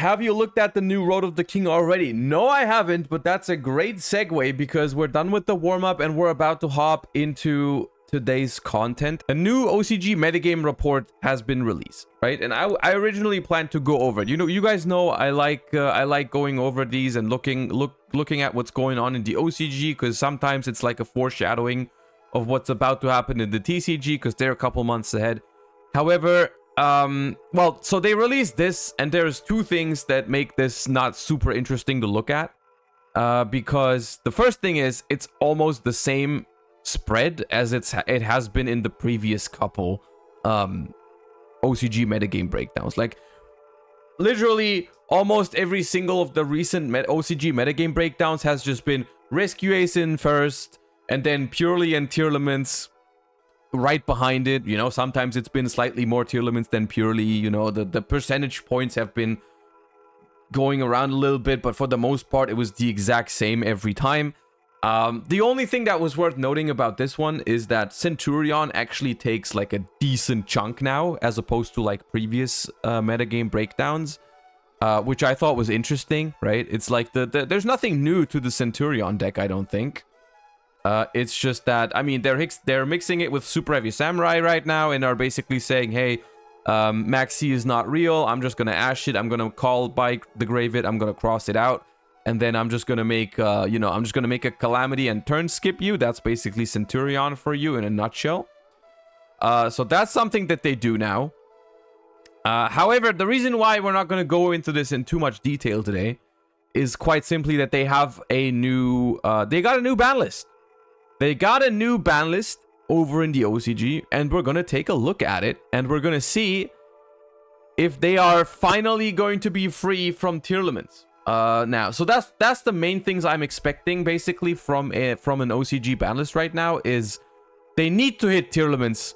have you looked at the new Road of the King already? No, I haven't, but that's a great segue because we're done with the warm-up and we're about to hop into today's content. A new OCG metagame report has been released, right? And I originally planned to go over it. You guys know I like going over these and looking at what's going on in the OCG, because sometimes it's like a foreshadowing of what's about to happen in the TCG because they're a couple months ahead. However, well, so they released this, and there's two things that make this not super interesting to look at. Because the first thing is it's almost the same spread as it has been in the previous couple OCG metagame breakdowns. Like, literally almost every single of the recent OCG metagame breakdowns has just been Rescue Ace in first, and then Purrely and Tearlaments right behind it. You know, sometimes it's been slightly more Tearlaments than Purrely. You know, the percentage points have been going around a little bit, but for the most part, it was the exact same every time. The only thing that was worth noting about this one is that Centurion actually takes like a decent chunk now, as opposed to like previous metagame breakdowns, which I thought was interesting, right? It's like there's nothing new to the Centurion deck, I don't think. It's just that, I mean, they're mixing it with Super Heavy Samurai right now and are basically saying, hey, Maxi is not real. I'm just going to ash it. I'm going to call by the grave it. I'm going to cross it out. And then I'm just going to make, I'm just going to make a Calamity and turn skip you. That's basically Centurion for you in a nutshell. So that's something that they do now. However, the reason why we're not going to go into this in too much detail today is quite simply that they have a new, they got a new ban list. They got a new ban list over in the OCG, and we're going to take a look at it, and we're going to see if they are finally going to be free from Tearlaments. Now, so that's the main things I'm expecting basically from an OCG ban list right now, is they need to hit Tearlaments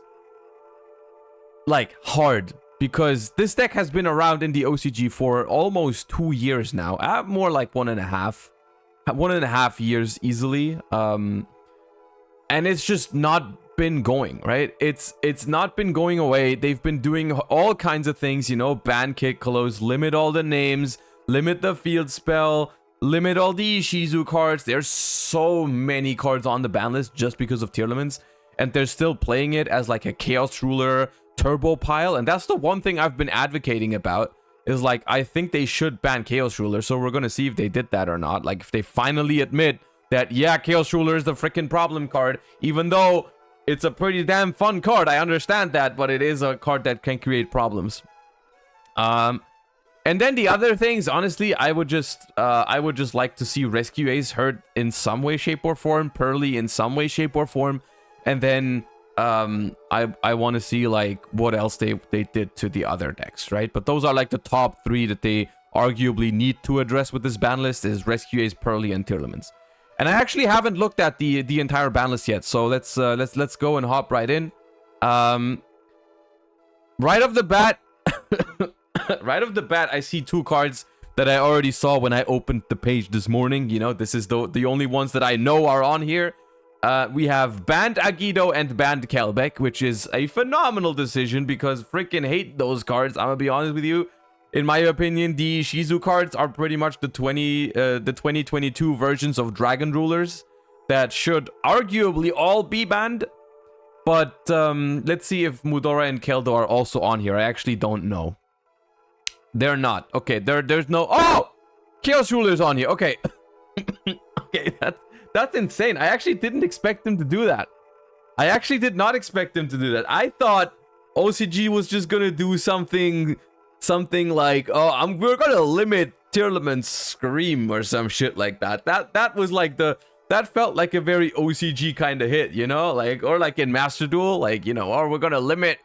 like hard, because this deck has been around in the OCG for almost 2 years now, more like 1.5 years easily. And it's just not been going, right? It's not been going away. They've been doing all kinds of things, you know, ban kick, close, limit all the names, limit the field spell, limit all the Ishizu cards. There's so many cards on the ban list just because of Tearlaments, and they're still playing it as like a Chaos Ruler turbo pile. And that's the one thing I've been advocating about, is like, I think they should ban Chaos Ruler. So we're gonna see if they did that or not. Like, if they finally admit that, yeah, Chaos Ruler is the freaking problem card, even though it's a pretty damn fun card. I understand that, but it is a card that can create problems. And then the other things, honestly, I would just like to see Rescue Ace hurt in some way, shape, or form, Purrely in some way, shape, or form, and then I want to see like what else they did to the other decks, right? But those are like the top three that they arguably need to address with this ban list, is Rescue Ace, Purrely, and Tearlaments. And I actually haven't looked at the entire ban list yet, so let's go and hop right in. Right off the bat, I see two cards that I already saw when I opened the page this morning. You know, this is the only ones that I know are on here. We have banned Agido and banned Kelbeck, which is a phenomenal decision because freaking hate those cards. I'm gonna be honest with you. In my opinion, the Shizu cards are pretty much the 2022 versions of Dragon Rulers that should arguably all be banned. But let's see if Mudora and Keldo are also on here. I actually don't know. They're not. Okay, there's no... Oh! Chaos Ruler's on here. Okay. Okay, that's insane. I actually didn't expect them to do that. I actually did not expect them to do that. I thought OCG was just gonna do something like, oh, we're gonna limit Tearlament's Scream or some shit like that. That was like that felt like a very OCG kind of hit, you know, like, or like in Master Duel, like, you know, or we're gonna limit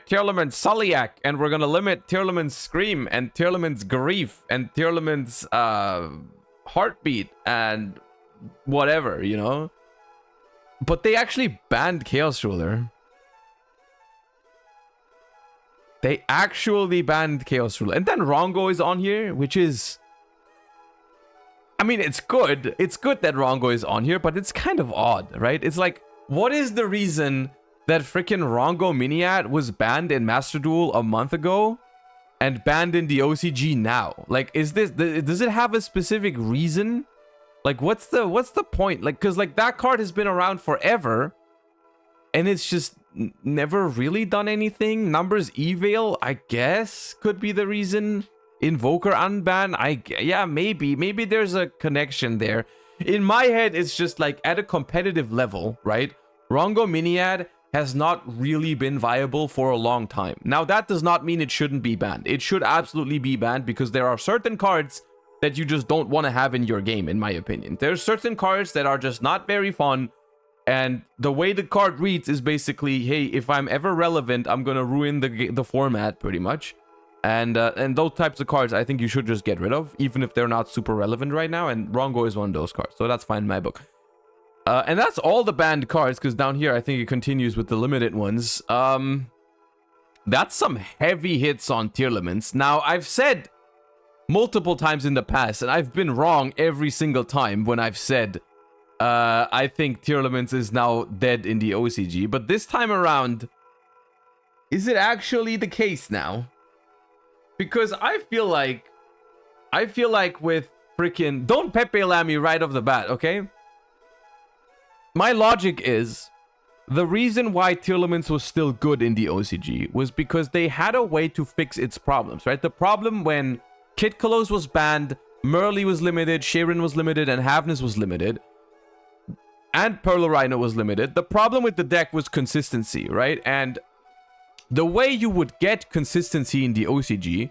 Tearlament's Sulliak, and we're gonna limit Tearlament's Scream and Tearlament's Grief and Tearlament's Heartbeat and whatever, you know. But they actually banned Chaos Ruler. They actually banned Chaos Ruler. And then Rongo is on here, which is... I mean, it's good. It's good that Rongo is on here, but it's kind of odd, right? It's like, what is the reason that freaking Rongo Miniat was banned in Master Duel a month ago? and banned in the OCG now? Like, is this, does it have a specific reason? Like, what's the point? Like, because like that card has been around forever, and it's just never really done anything. Numbers Evail, I guess, could be the reason. Invoker unban, yeah, maybe there's a connection there. In my head, it's just like at a competitive level, right? Rongo Miniad has not really been viable for a long time. Now, that does not mean it shouldn't be banned. It should absolutely be banned because there are certain cards that you just don't want to have in your game, in my opinion. There's certain cards that are just not very fun, and the way the card reads is basically, hey, if I'm ever relevant, I'm gonna ruin the format, pretty much. And those types of cards, I think you should just get rid of, even if they're not super relevant right now, and Rongo is one of those cards, so that's fine in my book. And that's all the banned cards, because down here, I think it continues with the limited ones. That's some heavy hits on Tearlaments. Now, I've said multiple times in the past, and I've been wrong every single time when I've said I think Tearlaments is now dead in the OCG, but this time around, is it actually the case now? Because I feel like with freaking, don't Pepe La me right off the bat, okay? My logic is, the reason why Tearlaments was still good in the OCG was because they had a way to fix its problems, right? The problem when Kid Kalos was banned, Purrely was limited, Sharon was limited, and Havness was limited, and Perla Rhino was limited. The problem with the deck was consistency, right? And the way you would get consistency in the OCG,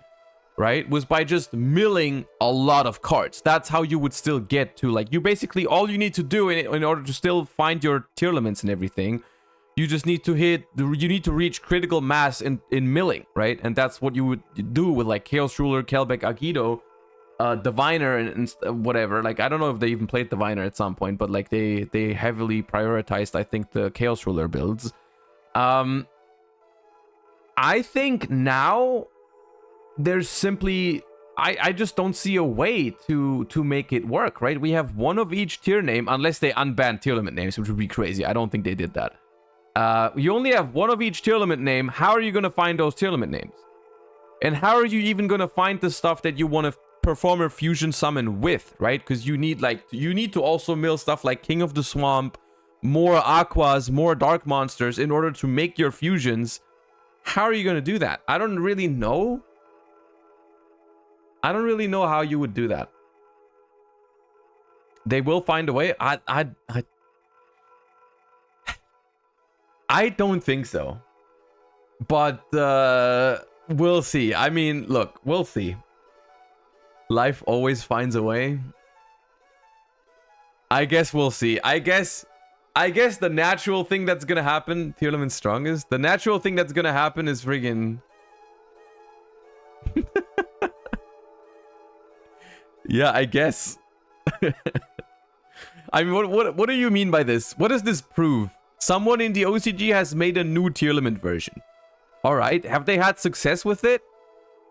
right, was by just milling a lot of cards. That's how you would still get to, like, you basically, all you need to do in order to still find your Tearlaments and everything, you just need to you need to reach critical mass in milling, right? And that's what you would do with, like, Chaos Ruler, Kelbeck, Agido, Diviner, and whatever. Like, I don't know if they even played Diviner at some point, but, like, they heavily prioritized, I think, the Chaos Ruler builds. I think now there's simply, I just don't see a way to make it work, right? We have one of each tier name, unless they unban Tearlament names, which would be crazy. I don't think they did that. You only have one of each Tearlament name. How are you going to find those Tearlament names? And how are you even going to find the stuff that you want to perform a fusion summon with, right? Because you need to also mill stuff like King of the Swamp, more Aquas, more Dark Monsters in order to make your fusions. How are you going to do that? I don't really know. I don't really know how you would do that. They will find a way. I don't think so. But we'll see. I mean, look, we'll see. Life always finds a way. I guess we'll see. I guess the natural thing that's gonna happen, Tearlament's strongest. The natural thing that's gonna happen is friggin' yeah, I guess. I mean, what do you mean by this? What does this prove? Someone in the OCG has made a new Tearlament version. Alright, have they had success with it?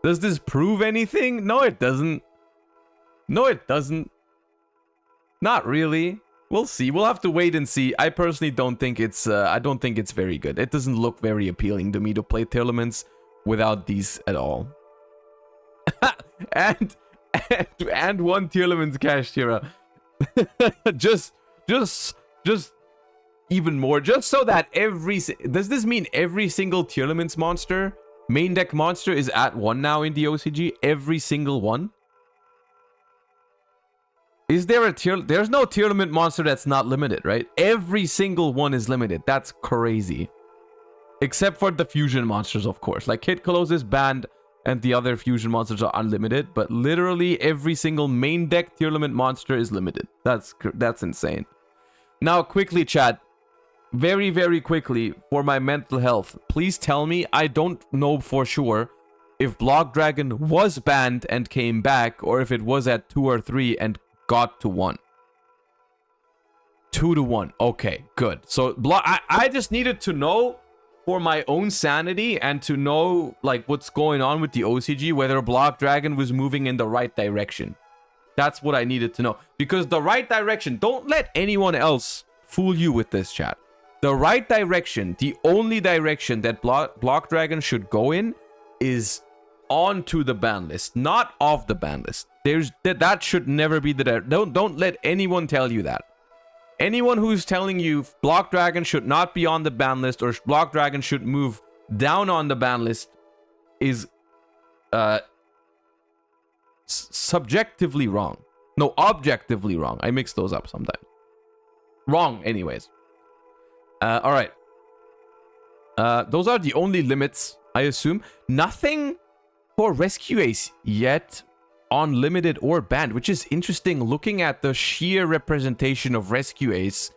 Does this prove anything? No, it doesn't. No, it doesn't. Not really. We'll see. We'll have to wait and see. I personally don't think it's I don't think it's very good. It doesn't look very appealing to me to play Tearlaments without these at all. and one Tearlaments cash Tira. just even more, just so that does this mean every single Tearlaments monster, main deck monster, is at 1 now in the OCG? Every single one? Is there there's no Tearlament monster that's not limited, right? Every single one is limited. That's crazy. Except for the fusion monsters, of course. Like, Kid Kalos is banned and the other fusion monsters are unlimited, but literally every single main deck Tearlament monster is limited. That's insane. Now, quickly, chat. Very, very quickly, for my mental health, please tell me, I don't know for sure if Block Dragon was banned and came back, or if it was at 2 or 3 and got to 1. 2 to 1. Okay, good. So I just needed to know for my own sanity and to know, like, what's going on with the OCG, whether Block Dragon was moving in the right direction. That's what I needed to know. Because the right direction, don't let anyone else fool you with this, chat. The right direction, the only direction that Block Dragon should go in is onto the ban list, not off the ban list. That should never be the don't let anyone tell you that. Anyone who's telling you Block Dragon should not be on the ban list or Block Dragon should move down on the ban list is subjectively wrong. No, objectively wrong. I mix those up sometimes. Wrong, anyways. All right. Those are the only limits, I assume. Nothing for Rescue Ace yet on limited or banned, which is interesting looking at the sheer representation of Rescue Ace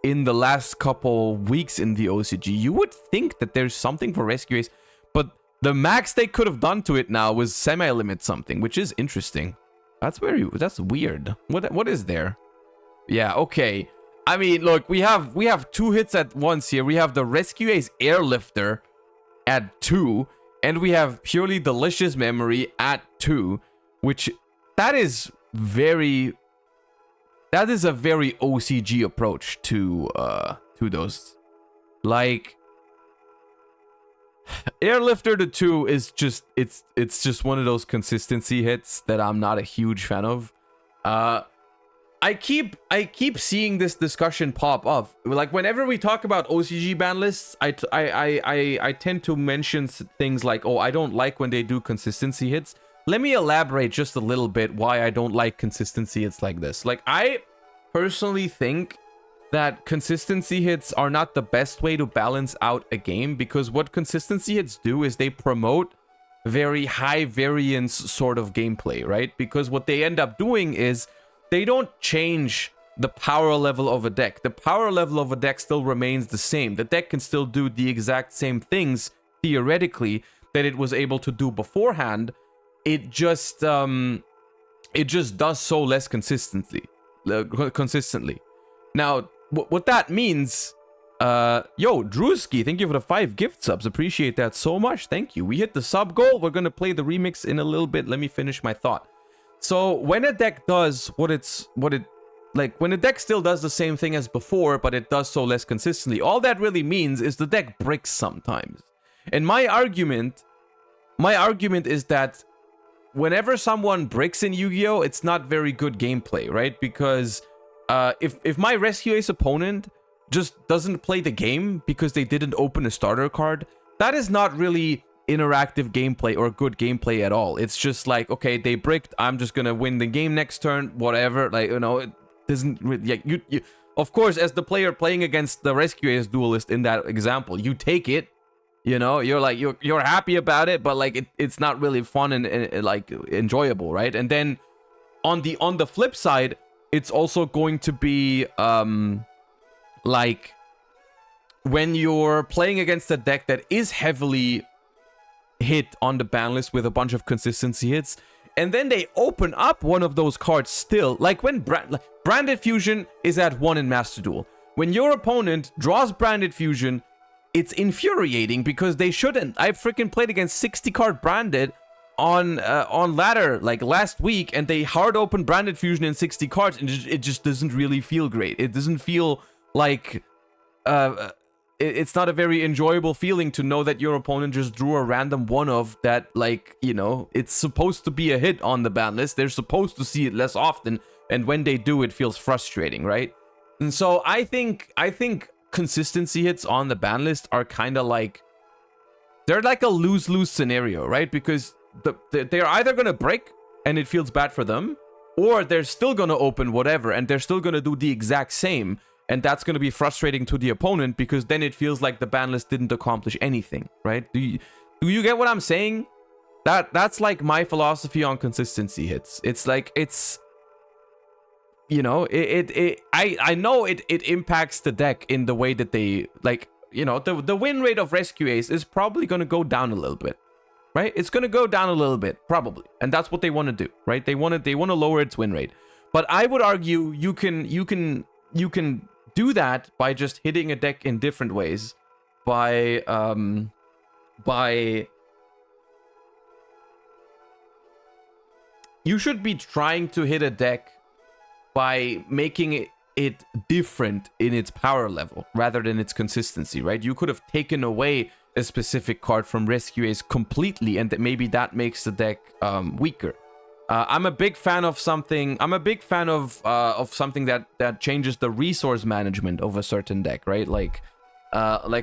in the last couple weeks in the OCG. You would think that there's something for Rescue Ace, but the max they could have done to it now was semi-limit something, which is interesting. That's weird. What is there? Yeah, okay. I mean, look, we have 2 hits at once here. We have the Rescue Ace Airlifter at 2, and we have Purely Delicious Memory at 2, which that is a very OCG approach to those. Like, Airlifter to 2 is just it's just one of those consistency hits that I'm not a huge fan of. I keep seeing this discussion pop up. Like, whenever we talk about OCG ban lists, I tend to mention things like, oh, I don't like when they do consistency hits. Let me elaborate just a little bit why I don't like consistency hits like this. Like, I personally think that consistency hits are not the best way to balance out a game, because what consistency hits do is they promote very high variance sort of gameplay, right? Because what they end up doing is they don't change the power level of a deck. The power level of a deck still remains the same. The deck can still do the exact same things, theoretically, that it was able to do beforehand. It just does so less consistently. Now, what that means... yo, Drewski, thank you for the 5 gift subs. Appreciate that so much. Thank you. We hit the sub goal. We're going to play the remix in a little bit. Let me finish my thought. So when a deck does when a deck still does the same thing as before, but it does so less consistently, all that really means is the deck bricks sometimes. And my argument is that whenever someone bricks in Yu-Gi-Oh, it's not very good gameplay, right? Because if my Rescue Ace opponent just doesn't play the game because they didn't open a starter card, that is not really interactive gameplay or good gameplay at all. It's just like, okay, they bricked, I'm just gonna win the game next turn, whatever. Like, you know, it doesn't really, you of course, as the player playing against the Rescue Ace duelist in that example, you take it, you know, you're like, you're happy about it, but like it's not really fun and like enjoyable, right? And then on the flip side, it's also going to be like when you're playing against a deck that is heavily hit on the ban list with a bunch of consistency hits, and then they open up one of those cards still, like when Branded Fusion is at 1 in Master Duel. When your opponent draws Branded Fusion, it's infuriating because they shouldn't. I freaking played against 60 card Branded on ladder like last week, and they hard open Branded Fusion in 60 cards, and it just doesn't really feel great. It doesn't feel like it's not a very enjoyable feeling to know that your opponent just drew a random one-of that, like, you know, it's supposed to be a hit on the ban list. They're supposed to see it less often, and when they do, it feels frustrating, right? And so I think consistency hits on the ban list are kind of like, they're like a lose-lose scenario, right? Because they're either gonna break and it feels bad for them, or they're still gonna open whatever and they're still gonna do the exact same. And that's going to be frustrating to the opponent because then it feels like the ban list didn't accomplish anything, right? Do you get what I'm saying? That's like my philosophy on consistency hits. It's like, it's, you know, I know it impacts the deck in the way that they, like, you know, the win rate of Rescue Ace is probably going to go down a little bit, right? It's going to go down a little bit, probably. And that's what they want to do, right? They want to lower its win rate. But I would argue you can do that by just hitting a deck in different ways, by you should be trying to hit a deck by making it different in its power level rather than its consistency, right? You could have taken away a specific card from Rescue Ace completely, and that maybe that makes the deck weaker. I'm a big fan of something. I'm a big fan of something that changes the resource management of a certain deck, right? Like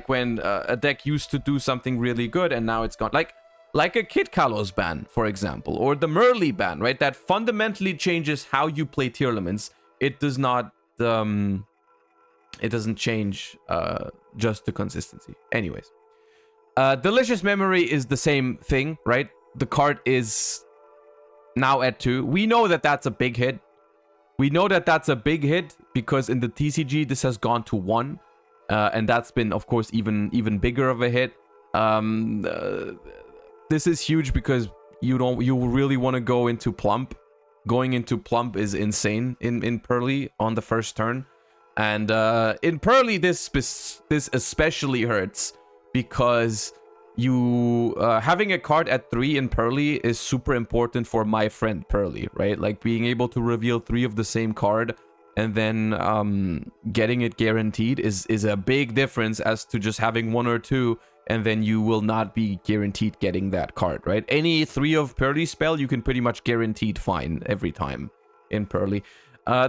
when a deck used to do something really good and now it's gone. Like a Kid Kalos ban, for example, or the Purrely ban, right? That fundamentally changes how you play Tearlaments. It does not. It doesn't change just the consistency. Anyways, Delicious Memory is the same thing, right? The card is now at 2. We know that that's a big hit. We know that that's a big hit because in the TCG this has gone to 1, and that's been, of course, even bigger of a hit. This is huge because you really want to go into Plump. Going into Plump is insane in Purrely on the first turn. And in Purrely, this especially hurts because you having a card at 3 in Purrely is super important for my friend Purrely, right? Like being able to reveal 3 of the same card and then getting it guaranteed is a big difference as to just having 1 or 2 and then you will not be guaranteed getting that card, right? Any 3 of Purrely spell you can pretty much guaranteed find every time in Purrely.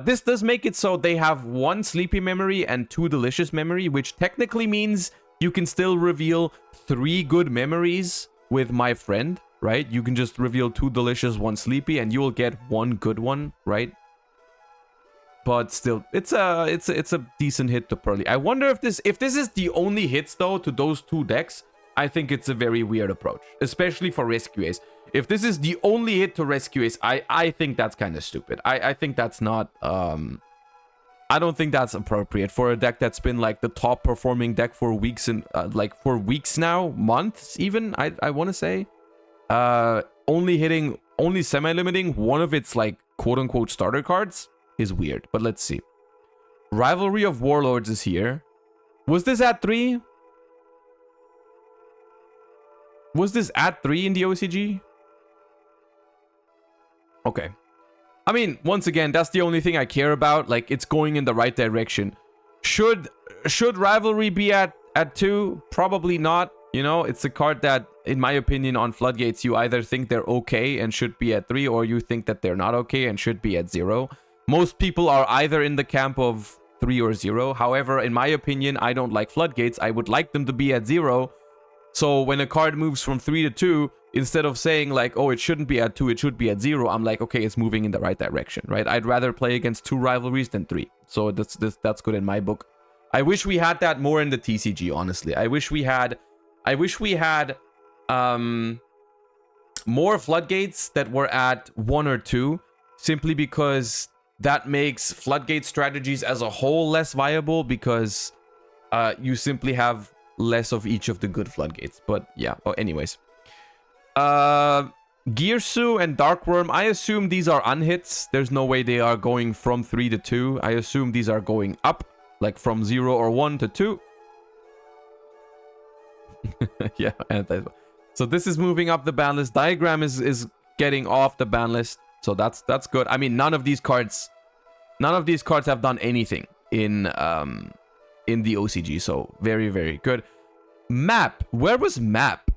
This does make it so they have 1 Sleepy Memory and 2 Delicious Memory, which technically means you can still reveal 3 good memories with my friend, right? You can just reveal 2 Delicious, 1 Sleepy, and you will get 1 good one, right? But still, it's a decent hit to Purrely. I wonder if this is the only hits though to those 2 decks. I think it's a very weird approach, especially for Rescue Ace. If this is the only hit to Rescue Ace, I think that's kind of stupid. I think that's not I don't think that's appropriate for a deck that's been like the top performing deck for weeks and for weeks now, months even. I want to say only semi-limiting one of its like quote unquote starter cards is weird. But let's see. Rivalry of Warlords is here. Was this at 3? Was this at 3 in the OCG? Okay. I mean, once again, that's the only thing I care about. Like, it's going in the right direction. Should Rivalry be at 2? Probably not. You know, it's a card that, in my opinion, on Floodgates, you either think they're okay and should be at 3, or you think that they're not okay and should be at 0. Most people are either in the camp of 3 or 0. However, in my opinion, I don't like Floodgates. I would like them to be at 0. So when a card moves from 3 to 2, instead of saying like, oh, it shouldn't be at 2, it should be at 0, I'm like, okay, it's moving in the right direction, right? I'd rather play against 2 rivalries than 3. So that's good in my book. I wish we had that more in the TCG, honestly. I wish we had more Floodgates that were at 1 or 2, simply because that makes Floodgate strategies as a whole less viable, because you simply have less of each of the good Floodgates. But yeah, anyways. Gearsu and Darkworm, I assume these are unhits. There's no way they are going from 3 to 2. I assume these are going up, like from 0 or 1 to 2. Yeah, so this is moving up the ban list. Diagram is getting off the ban list, so that's good. I mean, none of these cards have done anything in the OCG, so very, very good. Map, where was Map?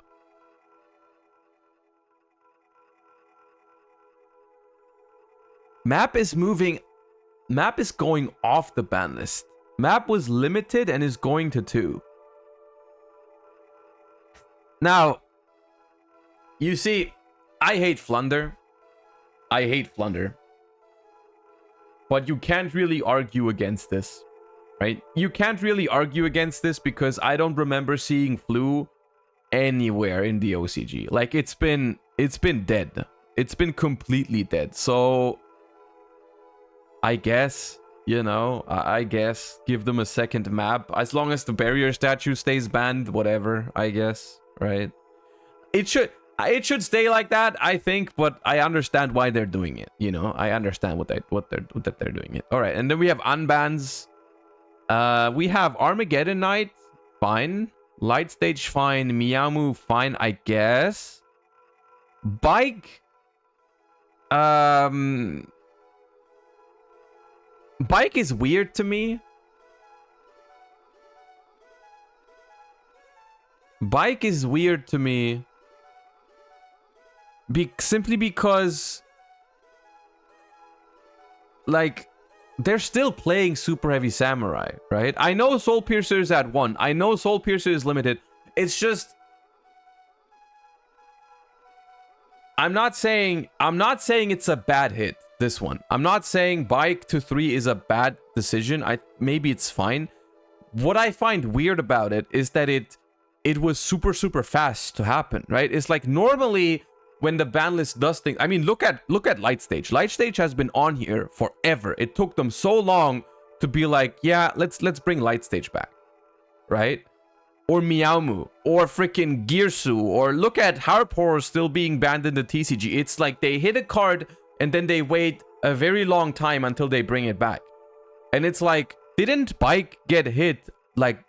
Map is moving. Map is going off the ban list. Map was limited and is going to 2. Now, you see, I hate Flunder. But you can't really argue against this, right? You can't really argue against this because I don't remember seeing Flu anywhere in the OCG. Like, it's been dead. It's been completely dead. So I guess, you know, I guess give them a second map. As long as the barrier statue stays banned, whatever, I guess, right? It should stay like that, I think, but I understand why they're doing it, you know? I understand what they're doing it. All right, and then we have unbans. We have Armageddon Knight, fine. Light Stage, fine. Miyamu, fine, I guess. Bike, Bike is weird to me. Bike is weird to me. Simply because... like, they're still playing Super Heavy Samurai, right? I know Soul Piercer is at 1. I know Soul Piercer is limited. It's just... I'm not saying it's a bad hit, this one. I'm not saying Bike to 3 is a bad decision. Maybe it's fine. What I find weird about it is that it was super, super fast to happen, right? It's like normally... when the ban list does things, I mean, look at Light Stage. Light Stage has been on here forever. It took them so long to be like, yeah, let's bring Light Stage back, right? Or Meowmu, or freaking Gearsu, or look at Harp Horror still being banned in the TCG. It's like they hit a card and then they wait a very long time until they bring it back. And it's like, didn't Bike get hit like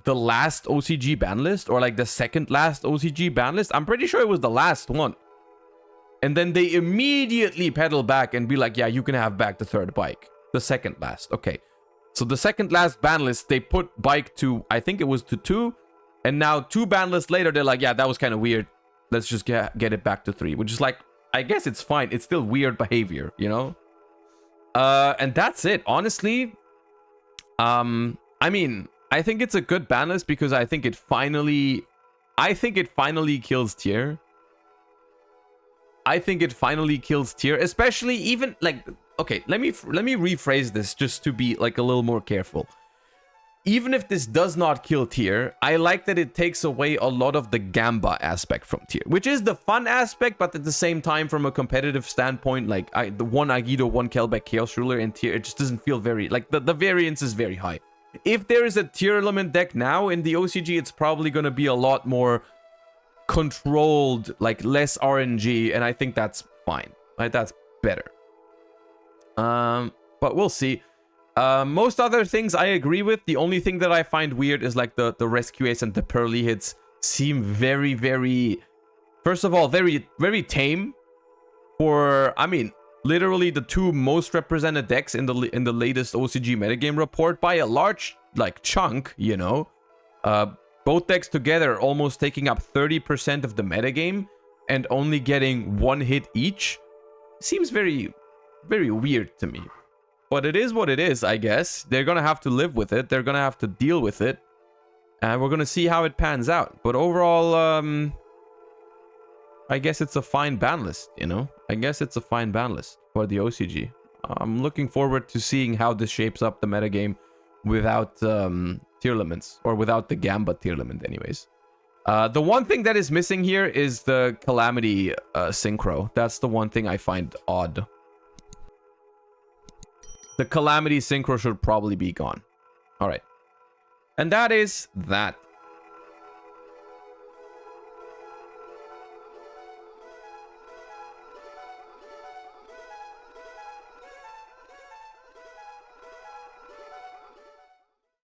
the last OCG ban list, or like the second last OCG ban list? I'm pretty sure it was the last one. And then they immediately pedal back and be like, yeah, you can have back the third Bike. The second last. Okay. So the second last ban list, they put Bike to, I think it was to 2. And now 2 ban lists later, they're like, yeah, that was kind of weird. Let's just get it back to 3. Which is like, I guess it's fine. It's still weird behavior, you know? And that's it. Honestly, I mean... I think it's a good ban list because I think it finally kills tier. I think it finally kills tier, especially even like, okay, let me rephrase this just to be like a little more careful. Even if this does not kill tier, I like that it takes away a lot of the Gamba aspect from tier, which is the fun aspect, but at the same time, from a competitive standpoint, like the one Agido, one Kelbeck Chaos Ruler in tier, it just doesn't feel very, like the variance is very high. If there is a Tearlaments deck now in the OCG, it's probably going to be a lot more controlled, like less RNG, and I think that's fine. Right? That's better. But we'll see. Most other things I agree with. The only thing that I find weird is like the Rescue Ace and the Purrely hits seem very, very... First of all, very, very tame for... I mean... literally the 2 most represented decks in the latest OCG metagame report by a large like chunk, you know. Both decks together almost taking up 30% of the metagame and only getting 1 hit each. Seems very, very weird to me. But it is what it is, I guess. They're gonna have to live with it. They're gonna have to deal with it. And we're gonna see how it pans out. But overall, I guess it's a fine ban list, you know? I guess it's a fine ban list for the OCG. I'm looking forward to seeing how this shapes up the metagame without Tearlaments, or without the Gamba Tearlament anyways. The one thing that is missing here is the Calamity Synchro. That's the one thing I find odd. The Calamity Synchro should probably be gone. Alright. And that is that.